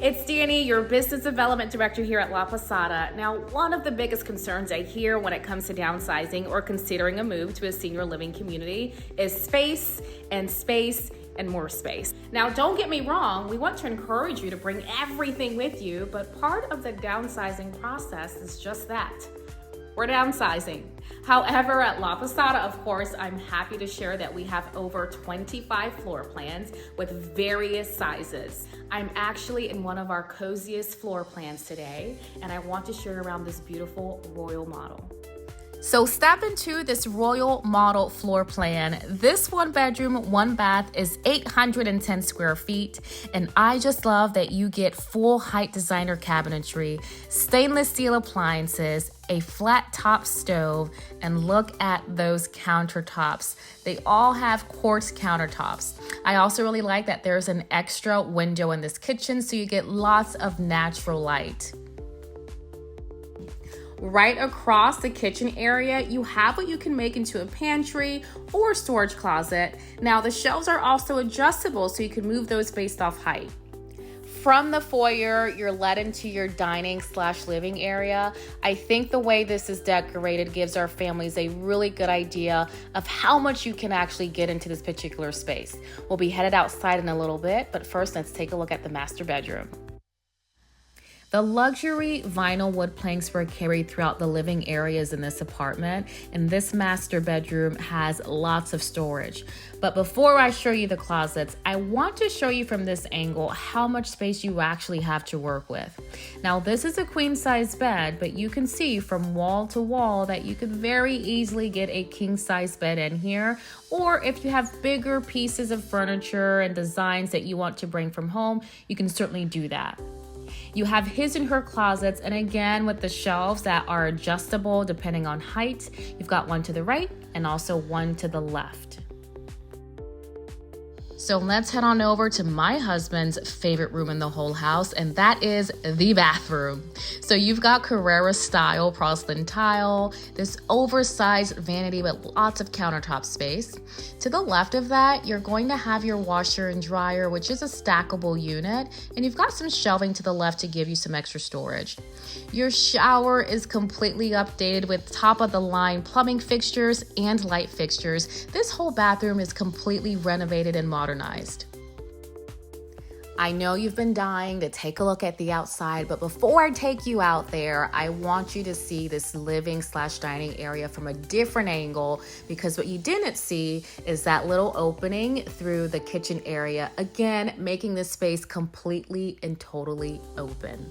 It's Danny, your business development director here at La Posada. Now, one of the biggest concerns I hear when it comes to downsizing or considering a move to a senior living community is space and more space. Now, don't get me wrong, we want to encourage you to bring everything with you, but part of the downsizing process is just that. We're downsizing. However, at La Posada, of course, I'm happy to share that we have over 25 floor plans with various sizes. I'm actually in one of our coziest floor plans today, and I want to share around this beautiful royal model. So step into this royal model floor plan. This 1-bedroom, 1-bath is 810 square feet. And I just love that you get full height designer cabinetry, stainless steel appliances, a flat top stove, and look at those countertops. They all have quartz countertops. I also really like that there's an extra window in this kitchen so you get lots of natural light. Right across the kitchen area, you have what you can make into a pantry or storage closet. Now, the shelves are also adjustable, so you can move those based off height. From the foyer, you're led into your dining/living area. I think the way this is decorated gives our families a really good idea of how much you can actually get into this particular space. We'll be headed outside in a little bit, but first let's take a look at the master bedroom. The luxury vinyl wood planks were carried throughout the living areas in this apartment, and this master bedroom has lots of storage. But before I show you the closets, I want to show you from this angle how much space you actually have to work with. Now, this is a queen size bed, but you can see from wall to wall that you could very easily get a king size bed in here, or if you have bigger pieces of furniture and designs that you want to bring from home, you can certainly do that. You have his and her closets, and again with the shelves that are adjustable depending on height. You've got one to the right and also one to the left. So let's head on over to my husband's favorite room in the whole house, and that is the bathroom. So you've got Carrera style porcelain tile, this oversized vanity with lots of countertop space. To the left of that, you're going to have your washer and dryer, which is a stackable unit, and you've got some shelving to the left to give you some extra storage. Your shower is completely updated with top of the line plumbing fixtures and light fixtures. This whole bathroom is completely renovated and modernized. I know you've been dying to take a look at the outside, but before I take you out there, I want you to see this living/dining area from a different angle, because what you didn't see is that little opening through the kitchen area, again, making this space completely and totally open.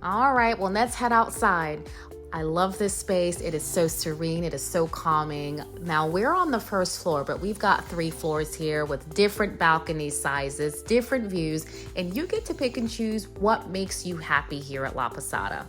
All right, well, let's head outside. I love this space. It is so serene. It is so calming. Now, we're on the first floor, but we've got 3 floors here with different balcony sizes, different views, and you get to pick and choose what makes you happy here at La Posada.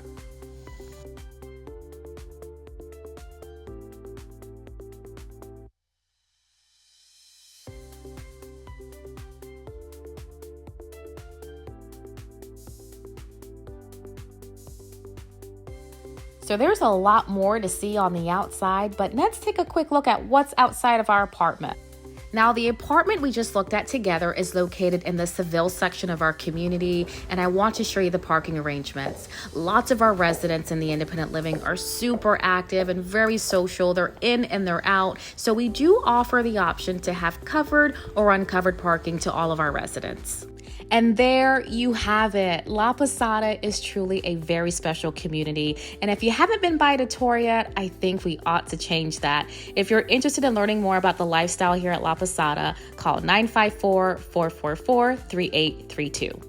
So there's a lot more to see on the outside, but let's take a quick look at what's outside of our apartment. Now, the apartment we just looked at together is located in the Seville section of our community, and I want to show you the parking arrangements. Lots of our residents in the independent living are super active and very social. They're in and they're out, so we do offer the option to have covered or uncovered parking to all of our residents. And there you have it. La Posada is truly a very special community. And if you haven't been by to tour yet, I think we ought to change that. If you're interested in learning more about the lifestyle here at La Posada, call 954-444-3832.